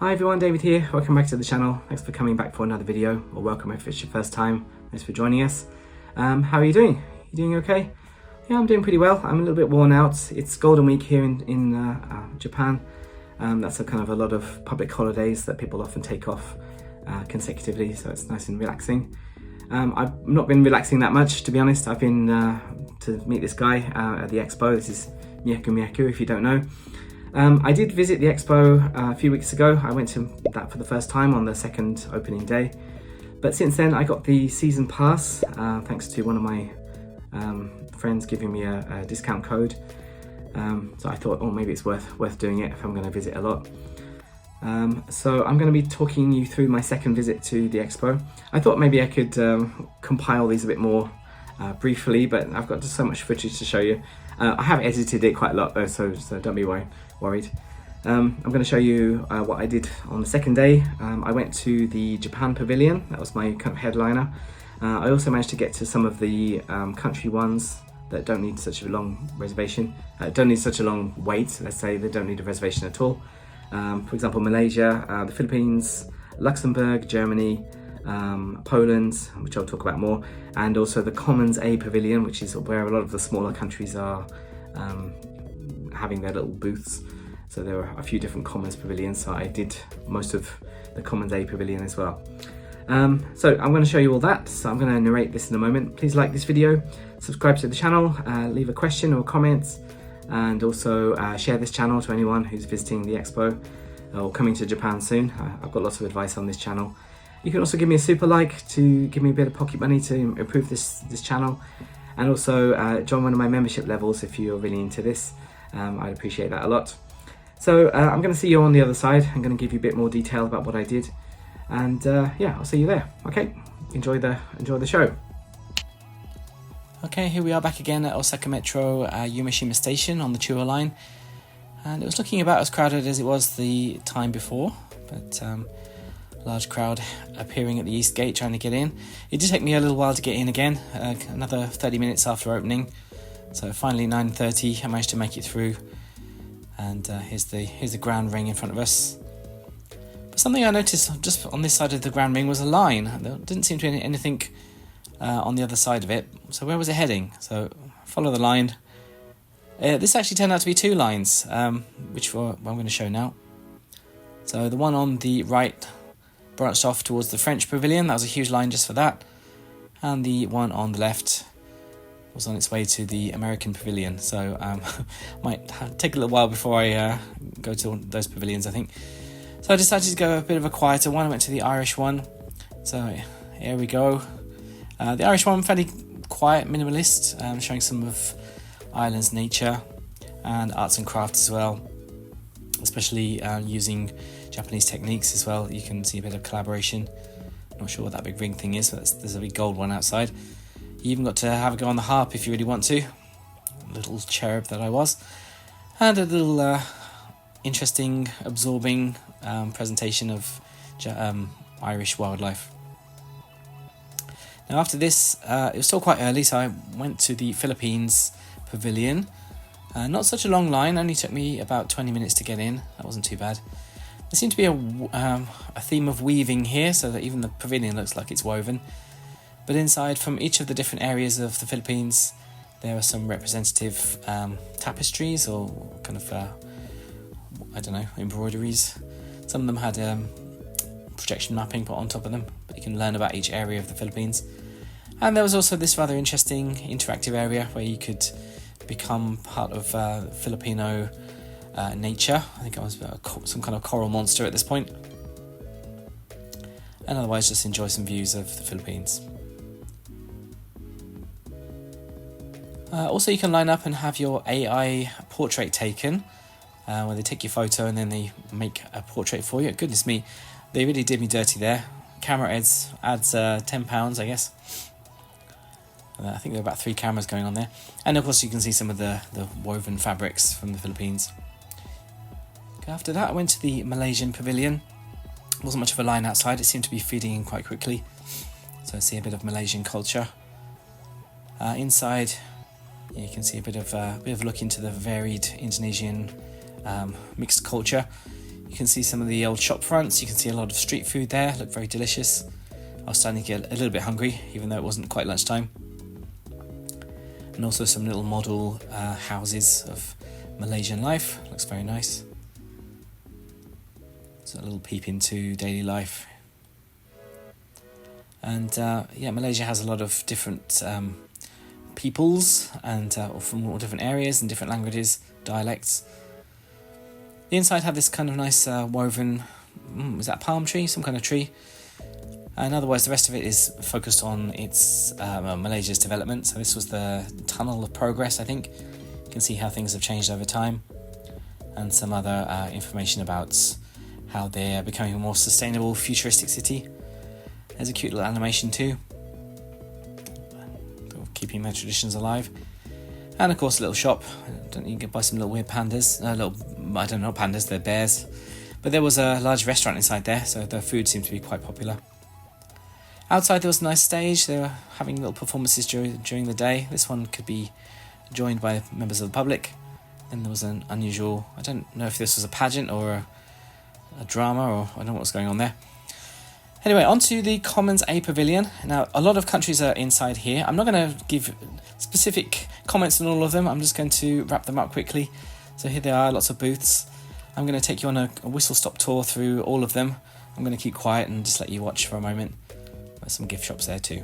Hi everyone, David here. Welcome back to the channel. Thanks for coming back for another video, or welcome if it's your first time. Thanks for joining us. How are you doing? You doing okay? Yeah, I'm doing pretty well. I'm a little bit worn out. It's Golden Week here in Japan. That's a kind of a lot of public holidays that people often take off consecutively, so it's nice and relaxing. I've not been relaxing that much, to be honest. I've been to meet this guy at the expo. This is Miyaku, if you don't know. I did visit the expo a few weeks ago. I went to that for the first time on the second opening day. But since then, I got the season pass, thanks to one of my friends giving me a discount code. So I thought, oh, maybe it's worth doing it if I'm going to visit a lot. So I'm going to be talking you through my second visit to the expo. I thought maybe I could compile these a bit more briefly, but I've got just so much footage to show you. I have edited it quite a lot though, so don't be worried. I'm going to show you what I did on the second day. I went to the Japan Pavilion. That was my kind of headliner. I also managed to get to some of the country ones that don't need such a long reservation, don't need such a long wait. Let's say they don't need a reservation at all. For example, Malaysia, the Philippines, Luxembourg, Germany, Poland, which I'll talk about more, and also the Commons A Pavilion, which is where a lot of the smaller countries are having their little booths. So there were a few different Commons Pavilions, so I did most of the Commons A Pavilion as well. So I'm going to show you all that, so I'm going to narrate this in a moment. Please like this video, subscribe to the channel, leave a question or comments, and also share this channel to anyone who's visiting the expo or coming to Japan soon. I've got lots of advice on this channel. You can also give me a super like to give me a bit of pocket money to improve this channel, and also join one of my membership levels if you're really into this. I'd appreciate that a lot. So I'm going to see you on the other side. I'm going to give you a bit more detail about what I did, and yeah, I'll see you there. Okay, enjoy the show. Okay, here we are back again at Osaka Metro Yumeshima Station on the Chuo line, and it was looking about as crowded as it was the time before, but large crowd appearing at the East Gate trying to get in. It did take me a little while to get in again, another 30 minutes after opening. So finally 9:30 I managed to make it through, and here's the ground ring in front of us. But something I noticed just on this side of the ground ring was a line. There didn't seem to be anything on the other side of it. So where was it heading? So follow the line. This actually turned out to be two lines, which I'm going to show now. So the one on the right branched off towards the French Pavilion. That was a huge line just for that. And the one on the left was on its way to the American Pavilion. So might take a little while before I go to those pavilions, I think. So I decided to go a bit of a quieter one. I went to the Irish one. So here we go. The Irish one, fairly quiet, minimalist, showing some of Ireland's nature and arts and crafts as well, especially using Japanese techniques as well. You can see a bit of collaboration. Not sure what that big ring thing is, but there's a big gold one outside. You even got to have a go on the harp if you really want to. Little cherub that I was. And a little interesting, absorbing presentation of Irish wildlife. Now after this, it was still quite early, so I went to the Philippines Pavilion. Not such a long line, only took me about 20 minutes to get in. That wasn't too bad. There seemed to be a theme of weaving here, so that even the pavilion looks like it's woven. But inside, from each of the different areas of the Philippines, there are some representative tapestries or kind of, I don't know, embroideries. Some of them had projection mapping put on top of them, but you can learn about each area of the Philippines. And there was also this rather interesting interactive area where you could become part of Filipino nature. I think I was some kind of coral monster at this point. And otherwise just enjoy some views of the Philippines. Also, you can line up and have your AI portrait taken, where they take your photo and then they make a portrait for you. Goodness me, they really did me dirty there. Camera adds £10, I guess. I think there are about 3 cameras going on there. And of course you can see some of the woven fabrics from the Philippines. After that I went to the Malaysian Pavilion. Wasn't much of a line outside, it seemed to be feeding in quite quickly. So I see a bit of Malaysian culture. Inside you can see a bit of a look into the varied Indonesian mixed culture. You can see some of the old shop fronts. You can see a lot of street food there. Look very delicious. I was starting to get a little bit hungry, even though it wasn't quite lunchtime. And also some little model houses of Malaysian life. Looks very nice. So a little peep into daily life. And yeah, Malaysia has a lot of different peoples and from all different areas and different languages, dialects. The inside had this kind of nice woven, was that a palm tree? Some kind of tree. And otherwise the rest of it is focused on its Malaysia's development. So this was the Tunnel of Progress, I think. You can see how things have changed over time. And some other information about how they're becoming a more sustainable, futuristic city. There's a cute little animation too. Keeping their traditions alive. And of course a little shop. You can buy some little weird pandas. I don't know, pandas, they're bears. But there was a large restaurant inside there, so the food seemed to be quite popular. Outside there was a nice stage. They were having little performances during the day. This one could be joined by members of the public. Then there was an unusual, I don't know if this was a pageant or a drama, or I don't know what was going on there. Anyway, on to the Commons A Pavilion. Now, a lot of countries are inside here. I'm not going to give specific comments on all of them. I'm just going to wrap them up quickly. So here they are, lots of booths. I'm going to take you on a whistle-stop tour through all of them. I'm going to keep quiet and just let you watch for a moment. There's some gift shops there too.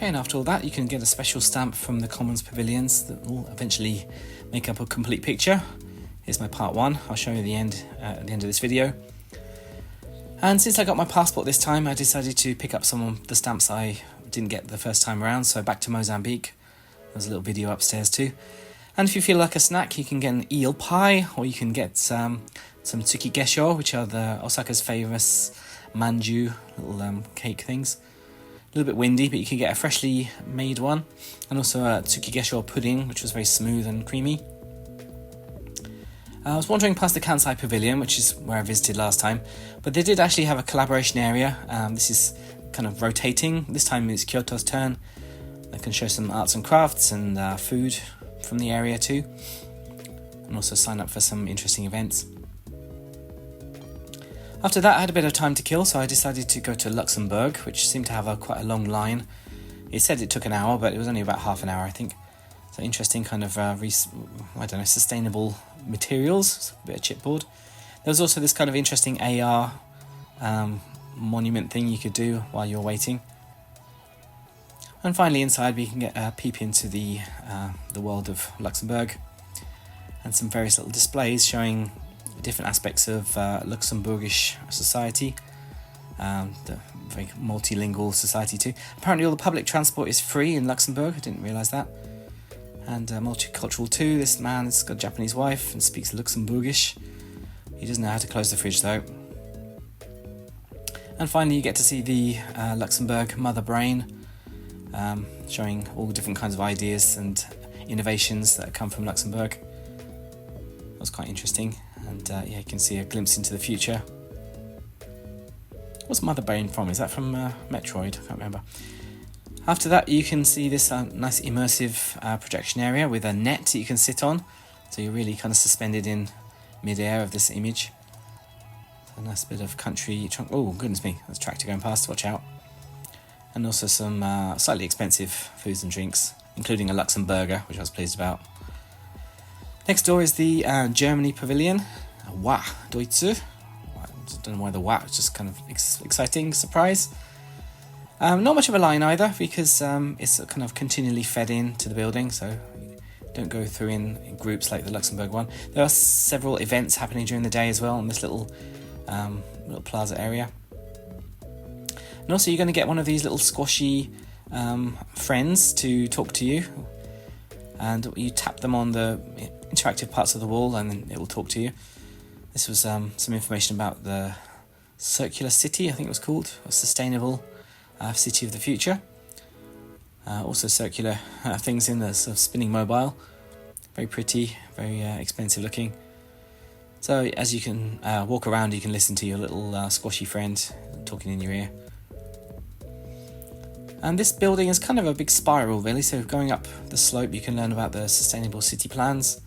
Okay, and after all that, you can get a special stamp from the Commons Pavilions that will eventually make up a complete picture. Here's my part 1. I'll show you the end at the end of this video. And since I got my passport this time, I decided to pick up some of the stamps I didn't get the first time around. So back to Mozambique. There's a little video upstairs too. And if you feel like a snack, you can get an eel pie, or you can get some tsuki gesho, which are the Osaka's famous manju, little cake things. A little bit windy, but you can get a freshly made one. And also a tsuki gesho pudding, which was very smooth and creamy. I was wandering past the Kansai Pavilion, which is where I visited last time, but they did actually have a collaboration area. This is kind of rotating. This time it's Kyoto's turn. They can show some arts and crafts and food from the area too, and also sign up for some interesting events. After that, I had a bit of time to kill, so I decided to go to Luxembourg, which seemed to have quite a long line. It said it took an hour, but it was only about half an hour, I think. So interesting kind of, sustainable materials, a bit of chipboard. There was also this kind of interesting AR monument thing you could do while you're waiting. And finally inside we can get a peep into the world of Luxembourg, and some various little displays showing different aspects of Luxembourgish society, the very multilingual society too. Apparently all the public transport is free in Luxembourg, I didn't realise that. And multicultural too. This man has got a Japanese wife and speaks Luxembourgish. He doesn't know how to close the fridge though. And finally you get to see the Luxembourg mother brain, showing all different kinds of ideas and innovations that come from Luxembourg. That was quite interesting, and you can see a glimpse into the future. What's mother brain from? Is that from Metroid? I can't remember. After that you can see this nice immersive projection area with a net that you can sit on, so you're really kind of suspended in mid-air of this image. A nice bit of country trunk. Oh goodness me, there's a tractor going past, watch out. And also some slightly expensive foods and drinks, including a Luxemburger, which I was pleased about. Next door is the Germany Pavilion. Wa Deutsche. I don't know why the wa, it's just kind of exciting, surprise. Not much of a line either, because it's kind of continually fed in to the building, so don't go through in groups like the Luxembourg one. There are several events happening during the day as well in this little plaza area. And also you're going to get one of these little squashy friends to talk to you, and you tap them on the interactive parts of the wall and then it will talk to you. This was some information about the circular city, I think it was called, a sustainable city of the future. Also circular things in the sort of spinning mobile. Very pretty, very expensive looking. So as you can walk around, you can listen to your little squashy friend talking in your ear. And this building is kind of a big spiral really, so going up the slope you can learn about the sustainable city plans.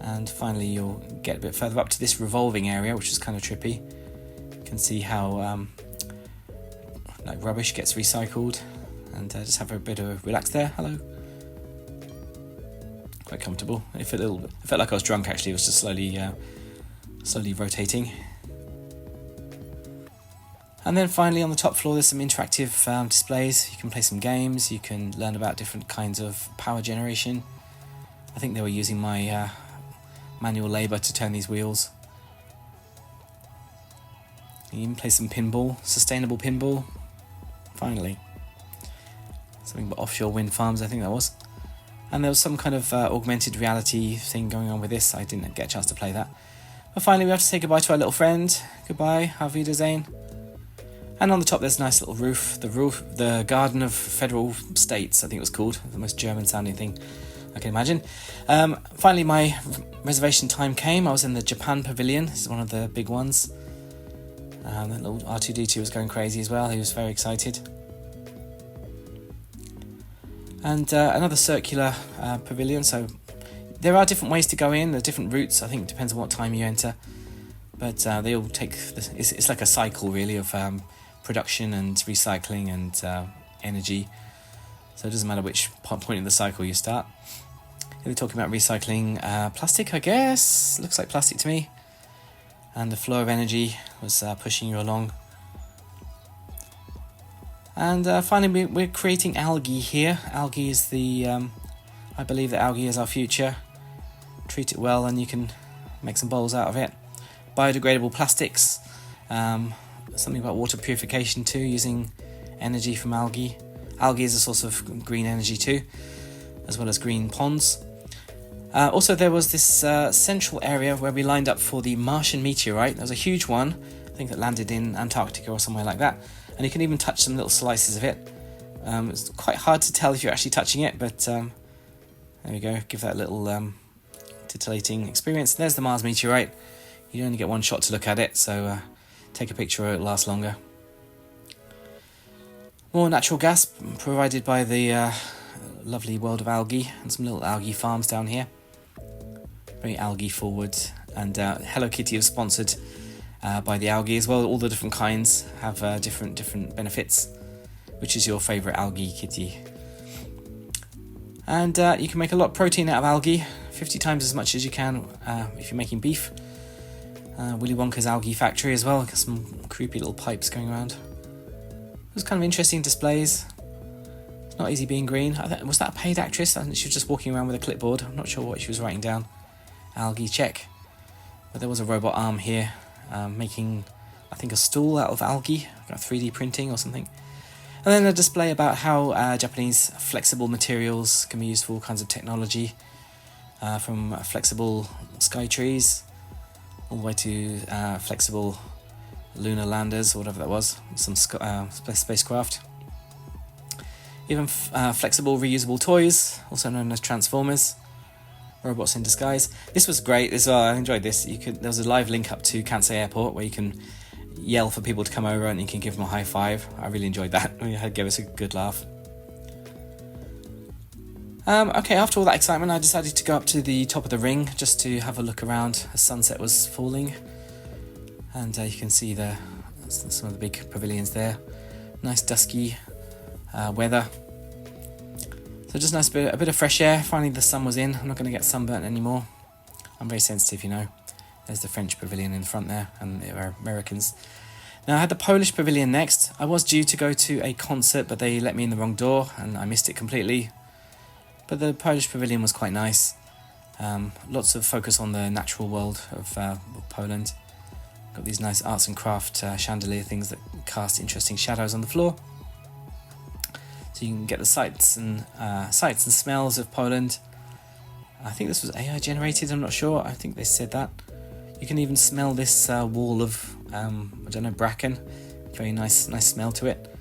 And finally you'll get a bit further up to this revolving area, which is kind of trippy. You can see how like rubbish gets recycled, and just have a bit of a relax there. Hello. Quite comfortable. It felt like I was drunk actually. It was just slowly rotating. And then finally on the top floor there's some interactive displays. You can play some games, you can learn about different kinds of power generation. I think they were using my manual labour to turn these wheels. You can play some pinball, sustainable pinball. Finally. Something about offshore wind farms, I think that was. And there was some kind of augmented reality thing going on with this. I didn't get a chance to play that. But finally we have to say goodbye to our little friend. Goodbye, Auf Wiedersehen. And on the top there's a nice little roof, the Garden of Federal States, I think it was called, the most German sounding thing I can imagine. Finally my reservation time came. I was in the Japan Pavilion, this is one of the big ones. That little R2-D2 was going crazy as well, he was very excited. And another circular pavilion, so there are different ways to go in, there are different routes, I think it depends on what time you enter. But they all take, it's like a cycle really of production and recycling and energy. So it doesn't matter which point in the cycle you start. They're talking about recycling plastic, I guess. Looks like plastic to me. And the flow of energy was pushing you along. And finally, we're creating algae here. Algae is I believe that algae is our future. Treat it well and you can make some bowls out of it. Biodegradable plastics. Something about water purification too, using energy from algae. Algae is a source of green energy too, as well as green ponds. Also, there was this central area where we lined up for the Martian meteorite. There was a huge one, I think that landed in Antarctica or somewhere like that. And you can even touch some little slices of it. It's quite hard to tell if you're actually touching it, but there we go. Give that a little titillating experience. There's the Mars meteorite. You only get one shot to look at it, so take a picture or it'll last longer. More natural gas provided by the lovely world of algae, and some little algae farms down here. Very algae forward, and Hello Kitty is sponsored by the algae as well. All the different kinds have different benefits. Which is your favourite algae kitty? And you can make a lot of protein out of algae, 50 times as much as you can if you're making beef. Willy Wonka's algae factory as well. Got some creepy little pipes going around. It was kind of interesting displays. It's not easy being green. Was that a paid actress? I think she was just walking around with a clipboard. I'm not sure what she was writing down. Algae check. But there was a robot arm here making, I think, a stool out of algae. 3D printing or something. And then a display about how Japanese flexible materials can be used for all kinds of technology. From flexible sky trees all the way to flexible lunar landers or whatever that was, some spacecraft. Even flexible reusable toys, also known as transformers, robots in disguise. This was great as well. I enjoyed this. There was a live link up to Kansai Airport where you can yell for people to come over and you can give them a high five. I really enjoyed that. It gave us a good laugh. Okay, after all that excitement, I decided to go up to the top of the ring just to have a look around as sunset was falling. And you can see some of the big pavilions there. Nice dusky weather. So just nice a bit of fresh air. Finally the sun was in. I'm not going to get sunburnt anymore. I'm very sensitive, you know. There's the French pavilion in the front there and the Americans. Now I had the Polish pavilion next. I was due to go to a concert, but they let me in the wrong door and I missed it completely. But the Polish pavilion was quite nice. Lots of focus on the natural world of Poland. Got these nice arts and craft chandelier things that cast interesting shadows on the floor. So you can get the sights and smells of Poland. I think this was AI generated, I'm not sure. I think they said that. You can even smell this wall of, bracken. Very nice smell to it.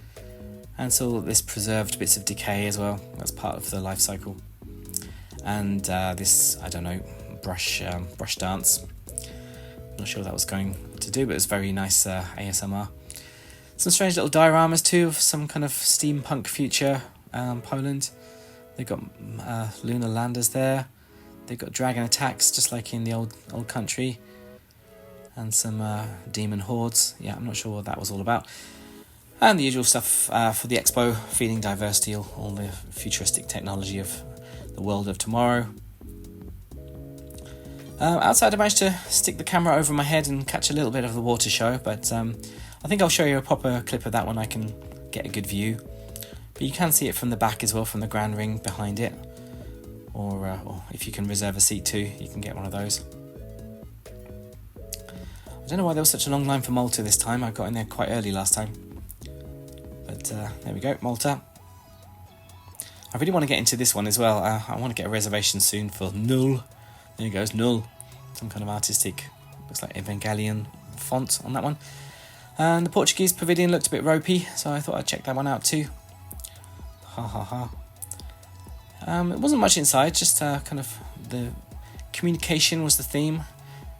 And so this preserved bits of decay as well. That's part of the life cycle. And this, brush dance. Not sure what that was going to do, but it was very nice ASMR. Some strange little dioramas too of some kind of steampunk future Poland. They've got lunar landers there. They've got dragon attacks, just like in the old country. And some demon hordes. Yeah, I'm not sure what that was all about. And the usual stuff for the expo, feeding diversity, all the futuristic technology of the world of tomorrow. Outside I managed to stick the camera over my head and catch a little bit of the water show, but I think I'll show you a proper clip of that when I can get a good view. But you can see it from the back as well, from the Grand Ring behind it. Or if you can reserve a seat too, you can get one of those. I don't know why there was such a long line for Malta this time. I got in there quite early last time. But there we go, Malta. I really want to get into this one as well. I want to get a reservation soon for Null. There goes, Null. Some kind of artistic, looks like Evangelion font on that one. And the Portuguese pavilion looked a bit ropey, so I thought I'd check that one out too. Ha ha ha. It wasn't much inside, just kind of the communication was the theme.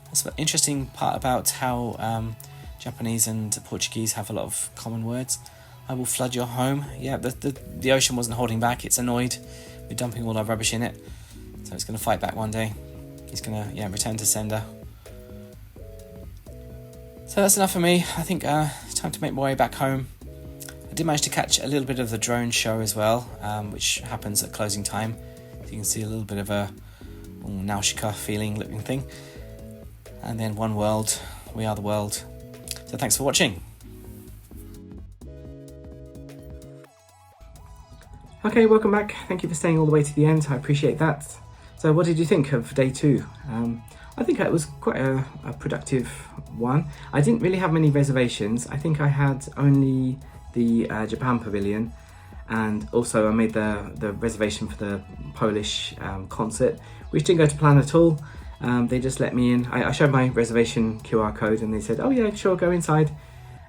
That's an interesting part about how Japanese and Portuguese have a lot of common words. I will flood your home. Yeah, the ocean wasn't holding back. It's annoyed. We're dumping all our rubbish in it. So it's going to fight back one day. He's going to, return to sender. So that's enough for me. I think it's time to make my way back home. I did manage to catch a little bit of the drone show as well, which happens at closing time. So you can see a little bit of a Nausicaa feeling looking thing. And then One World, We Are the World. So thanks for watching. Okay, welcome back. Thank you for staying all the way to the end. I appreciate that. So what did you think of day 2? I think it was quite a productive one. I didn't really have many reservations. I think I had only the Japan Pavilion, and also I made the reservation for the Polish concert, which didn't go to plan at all. They just let me in. I showed my reservation QR code and they said, oh yeah, sure, go inside.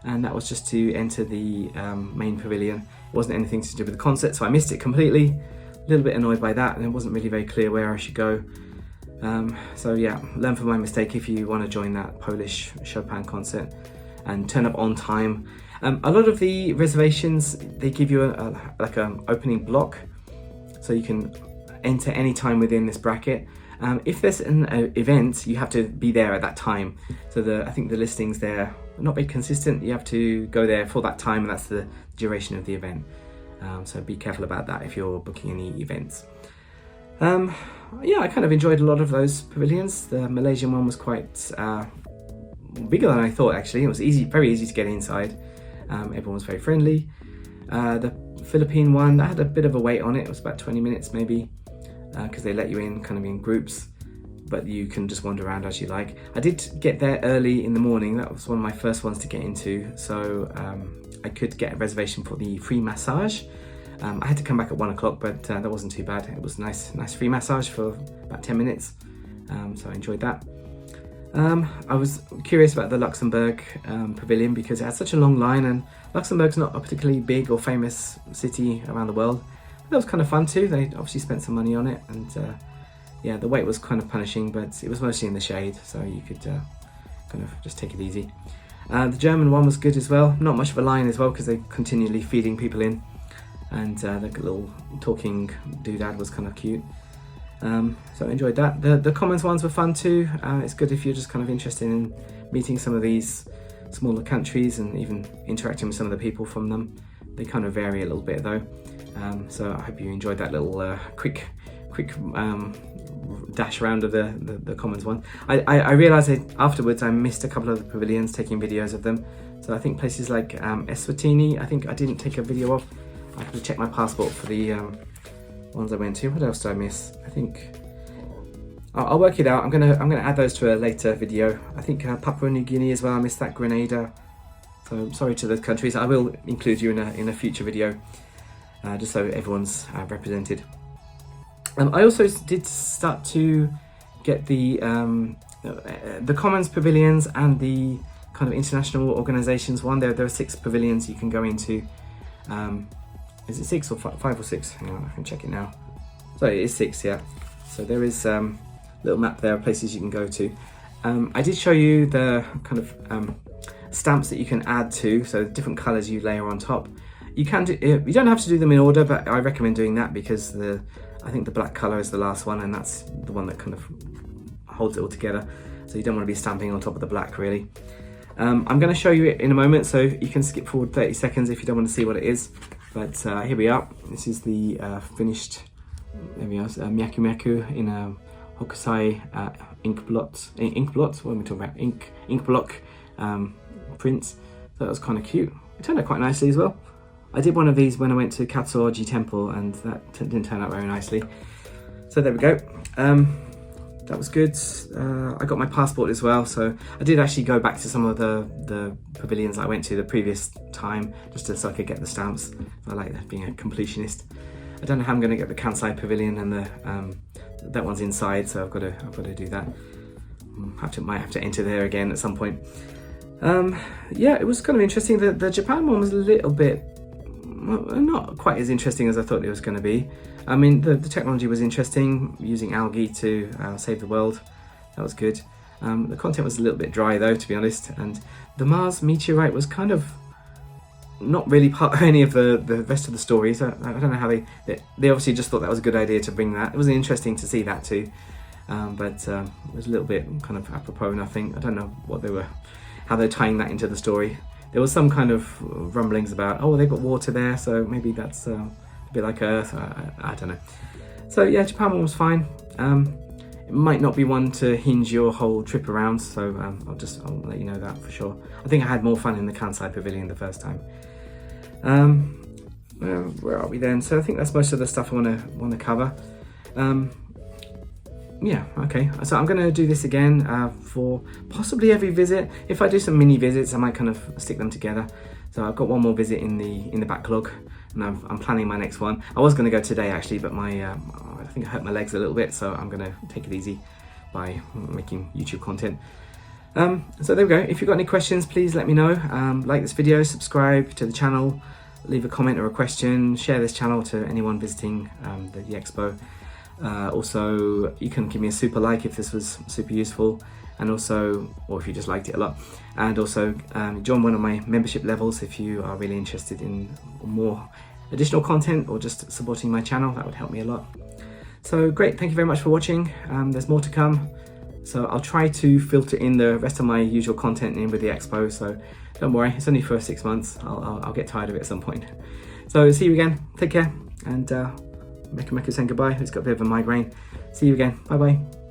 And that was just to enter the main pavilion. It wasn't anything to do with the concert, so I missed it completely. A little bit annoyed by that, and it wasn't really very clear where I should go. So yeah, learn from my mistake if you want to join that Polish Chopin concert, and turn up on time. A lot of the reservations, they give you like an opening block, so you can enter any time within this bracket. If there's an event, you have to be there at that time. So I think the listings there are not very consistent. You have to go there for that time, and that's the duration of the event. So be careful about that if you're booking any events. Yeah, I kind of enjoyed a lot of those pavilions. The Malaysian one was quite bigger than I thought, actually. It was very easy to get inside. Everyone was very friendly. The Philippine one, that had a bit of a wait on it. It was about 20 minutes maybe, because they let you in kind of in groups, but you can just wander around as you like. I did get there early in the morning. That was one of my first ones to get into, so I could get a reservation for the free massage. I had to come back at 1 o'clock, but that wasn't too bad. It was nice free massage for about 10 minutes, so I enjoyed that. I was curious about the Luxembourg Pavilion because it had such a long line, and Luxembourg's not a particularly big or famous city around the world. That was kind of fun too. They obviously spent some money on it, and yeah, the wait was kind of punishing, but it was mostly in the shade, so you could kind of just take it easy. The German one was good as well. Not much of a line as well because they're continually feeding people in, and the little talking doodad was kind of cute. So I enjoyed that. The Commons ones were fun too. It's good if you're just kind of interested in meeting some of these smaller countries and even interacting with some of the people from them. They kind of vary a little bit though. So I hope you enjoyed that little quick dash around of the Commons one. I realised that afterwards I missed a couple of the pavilions, taking videos of them. So I think places like Eswatini, I think I didn't take a video of. I have to check my passport for the ones I went to. What else did I miss? I think I'll work it out. I'm gonna add those to a later video. I think Papua New Guinea as well. I missed that. Grenada. So I'm sorry to those countries. I will include you in a future video, just so everyone's represented. I also did start to get the Commons pavilions and the kind of international organisations one. There are 6 pavilions you can go into. Is it 6 or 5 or 6? Hang on, I can check it now. So it is 6, yeah. So there is a little map there of places you can go to. I did show you the kind of stamps that you can add to, so different colours you layer on top. You don't have to do them in order, but I recommend doing that because I think the black colour is the last one, and that's the one that kind of holds it all together. So you don't want to be stamping on top of the black, really. I'm going to show you it in a moment, so you can skip forward 30 seconds if you don't want to see what it is. But here we are. This is the finished, there we are, Myaku Myaku in a Hokusai ink blot. What am I talking about? Ink block prints. So that was kind of cute. It turned out quite nicely as well. I did one of these when I went to Katsuoji Temple, and that didn't turn out very nicely. So there we go. That was good. I got my passport as well, so I did actually go back to some of the pavilions I went to the previous time, just so I could get the stamps. I like that, being a completionist. I don't know how I'm going to get the Kansai Pavilion, and that one's inside, so I've got to do that. Might have to enter there again at some point. Yeah, it was kind of interesting. The Japan one was a little bit not quite as interesting as I thought it was going to be. I mean, the technology was interesting, using algae to save the world. That was good. The content was a little bit dry though, to be honest, and the Mars meteorite was kind of not really part of any of the rest of the story, so I don't know how they obviously just thought that was a good idea to bring that. It was interesting to see that too, but it was a little bit kind of apropos nothing. I don't know how they're tying that into the story. There was some kind of rumblings about, oh, they've got water there, so maybe that's a bit like Earth. I don't know. So yeah, Japan one was fine. It might not be one to hinge your whole trip around, so I'll let you know that for sure. I think I had more fun in the Kansai Pavilion the first time. where are we then? So I think that's most of the stuff I want to cover. Yeah, okay. So I'm going to do this again for possibly every visit. If I do some mini visits, I might kind of stick them together. So I've got one more visit in the backlog, and I'm planning my next one. I was going to go today actually, but I think I hurt my legs a little bit, so I'm going to take it easy by making YouTube content. So there we go. If you've got any questions, please let me know. Like this video, subscribe to the channel, leave a comment or a question, share this channel to anyone visiting the expo. Also, you can give me a super like if this was super useful, and also, or if you just liked it a lot, and also join one of my membership levels if you are really interested in more additional content or just supporting my channel. That would help me a lot. So great, thank you very much for watching. There's more to come, so I'll try to filter in the rest of my usual content in with the expo, so don't worry, it's only for 6 months. I'll get tired of it at some point. So see you again, take care, and Meka saying goodbye, who's got a bit of a migraine. See you again, bye bye.